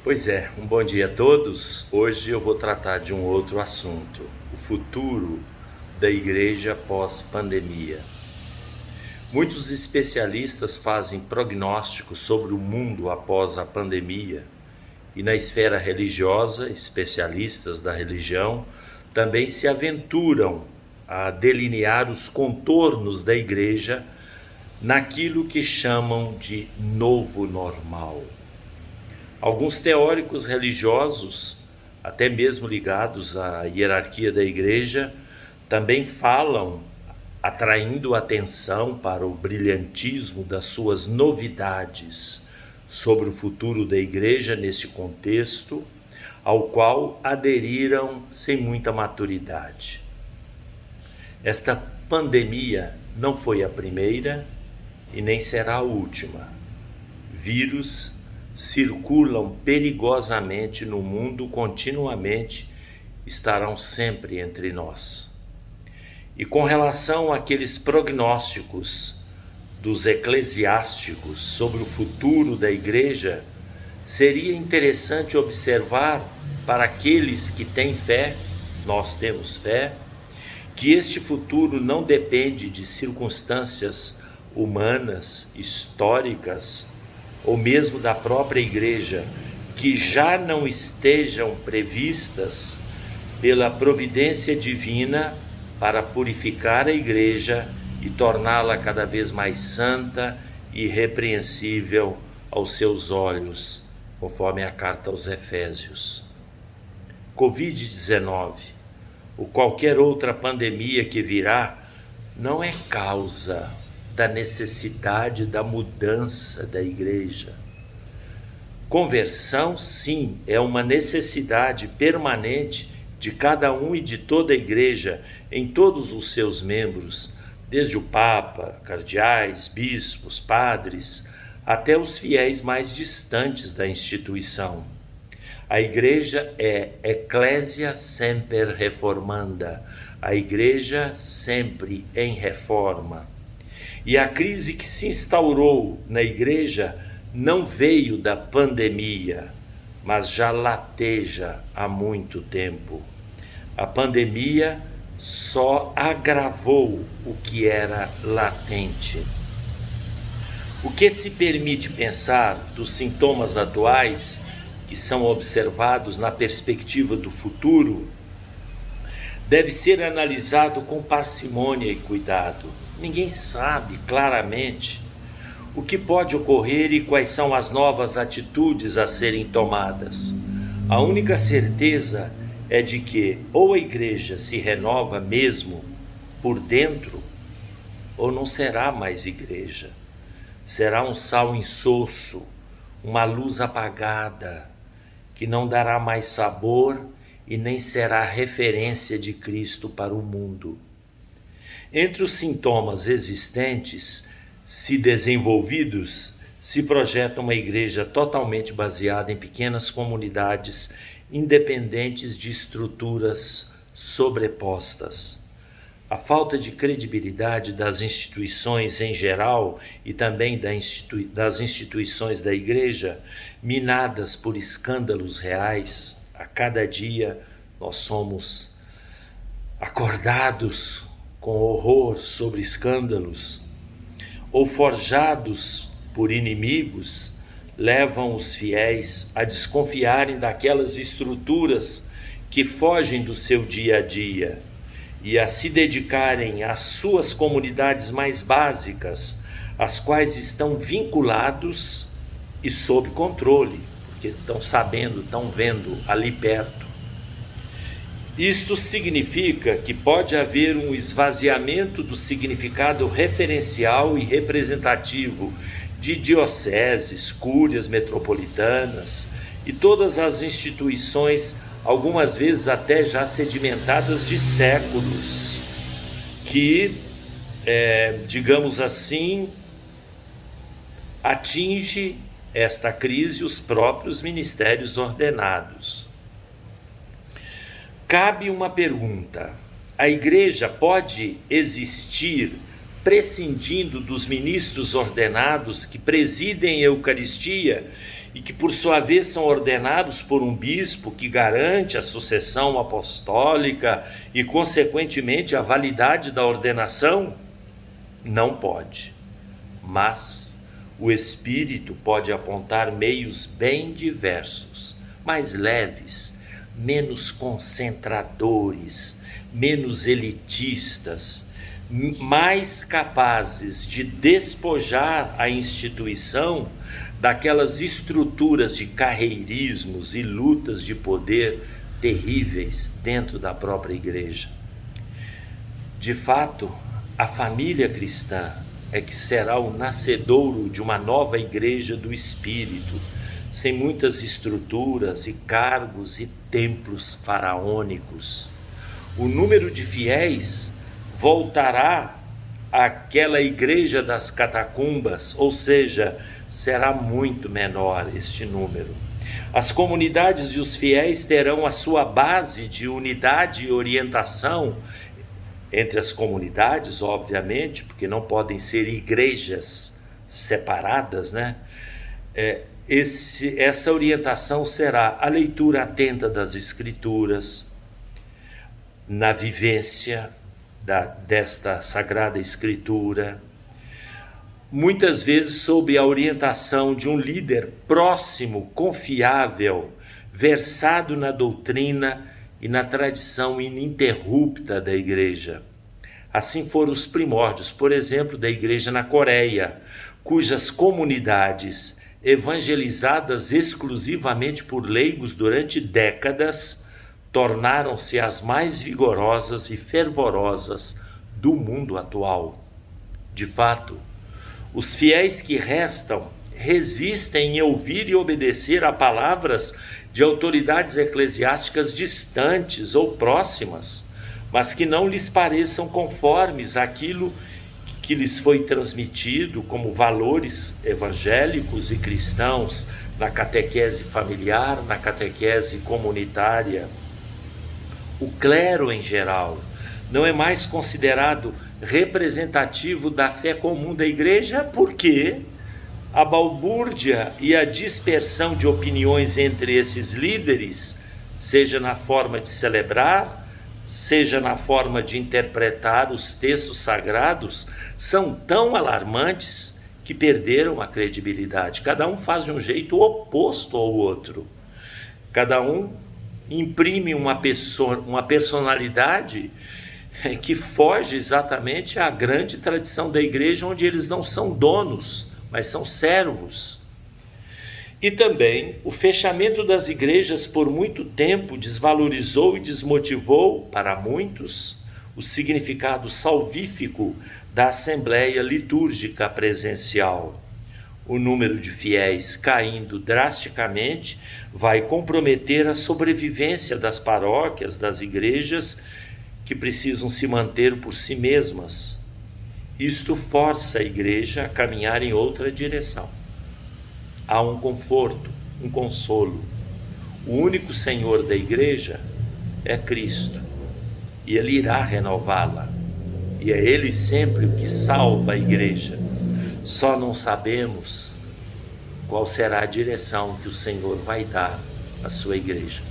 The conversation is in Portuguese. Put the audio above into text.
Pois é, um bom dia a todos. Hoje eu vou tratar de um outro assunto, o futuro da igreja pós-pandemia. Muitos especialistas fazem prognósticos sobre o mundo após a pandemia, e na esfera religiosa, especialistas da religião também se aventuram a delinear os contornos da igreja naquilo que chamam de novo normal. Alguns teóricos religiosos, até mesmo ligados à hierarquia da igreja, também falam, atraindo atenção para o brilhantismo das suas novidades sobre o futuro da igreja nesse contexto, ao qual aderiram sem muita maturidade. Esta pandemia não foi a primeira e nem será a última. Vírus circulam perigosamente no mundo continuamente, estarão sempre entre nós. E com relação àqueles prognósticos dos eclesiásticos sobre o futuro da igreja, seria interessante observar para aqueles que têm fé, nós temos fé, que este futuro não depende de circunstâncias humanas, históricas, ou mesmo da própria igreja, que já não estejam previstas pela providência divina para purificar a igreja e torná-la cada vez mais santa e irrepreensível aos seus olhos, conforme a carta aos Efésios. Covid-19, ou qualquer outra pandemia que virá, não é causa da necessidade da mudança da igreja. Conversão, sim, é uma necessidade permanente de cada um e de toda a igreja, em todos os seus membros, desde o Papa, cardeais, bispos, padres, até os fiéis mais distantes da instituição. A igreja é Ecclesia Semper Reformanda, a igreja sempre em reforma. E a crise que se instaurou na igreja não veio da pandemia, mas já lateja há muito tempo. A pandemia só agravou o que era latente. O que se permite pensar dos sintomas atuais, que são observados na perspectiva do futuro, deve ser analisado com parcimônia e cuidado. Ninguém sabe claramente o que pode ocorrer e quais são as novas atitudes a serem tomadas. A única certeza é de que ou a igreja se renova mesmo por dentro, ou não será mais igreja. Será um sal insosso, uma luz apagada, que não dará mais sabor e nem será referência de Cristo para o mundo. Entre os sintomas existentes, se desenvolvidos, se projeta uma igreja totalmente baseada em pequenas comunidades independentes de estruturas sobrepostas. A falta de credibilidade das instituições em geral e também das instituições da igreja, minadas por escândalos reais, a cada dia nós somos acordados com horror sobre escândalos, ou forjados por inimigos, levam os fiéis a desconfiarem daquelas estruturas que fogem do seu dia a dia e a se dedicarem às suas comunidades mais básicas, às quais estão vinculados e sob controle, porque estão sabendo, estão vendo ali perto. Isto significa que pode haver um esvaziamento do significado referencial e representativo de dioceses, cúrias metropolitanas e todas as instituições, algumas vezes até já sedimentadas de séculos, que, digamos assim, atinge esta crise os próprios ministérios ordenados. Cabe uma pergunta: a igreja pode existir prescindindo dos ministros ordenados que presidem a Eucaristia e que por sua vez são ordenados por um bispo que garante a sucessão apostólica e consequentemente a validade da ordenação? Não pode. Mas o Espírito pode apontar meios bem diversos, mais leves, menos concentradores, menos elitistas, mais capazes de despojar a instituição daquelas estruturas de carreirismos e lutas de poder terríveis dentro da própria igreja. De fato, a família cristã é que será o nascedouro de uma nova igreja do Espírito, sem muitas estruturas e cargos e templos faraônicos. O número de fiéis voltará àquela igreja das catacumbas, ou seja, será muito menor este número. As comunidades e os fiéis terão a sua base de unidade e orientação entre as comunidades, obviamente, porque não podem ser igrejas separadas, né? Essa orientação será a leitura atenta das Escrituras, na vivência desta Sagrada Escritura, muitas vezes sob a orientação de um líder próximo, confiável, versado na doutrina e na tradição ininterrupta da igreja. Assim foram os primórdios, por exemplo, da igreja na Coreia, cujas comunidades, evangelizadas exclusivamente por leigos durante décadas, tornaram-se as mais vigorosas e fervorosas do mundo atual. De fato, os fiéis que restam resistem em ouvir e obedecer a palavras de autoridades eclesiásticas distantes ou próximas, mas que não lhes pareçam conformes àquilo que lhes foi transmitido como valores evangélicos e cristãos na catequese familiar, na catequese comunitária. O clero em geral não é mais considerado representativo da fé comum da igreja, porque a balbúrdia e a dispersão de opiniões entre esses líderes, seja na forma de celebrar, seja na forma de interpretar os textos sagrados, são tão alarmantes que perderam a credibilidade. Cada um faz de um jeito oposto ao outro. Cada um imprime uma personalidade que foge exatamente à grande tradição da igreja, onde eles não são donos, mas são servos. E também o fechamento das igrejas por muito tempo desvalorizou e desmotivou, para muitos, o significado salvífico da assembleia litúrgica presencial. O número de fiéis caindo drasticamente vai comprometer a sobrevivência das paróquias, das igrejas, que precisam se manter por si mesmas. Isto força a igreja a caminhar em outra direção. Há um conforto, um consolo. O único Senhor da igreja é Cristo, e Ele irá renová-la, e é Ele sempre o que salva a igreja. Só não sabemos qual será a direção que o Senhor vai dar à sua igreja.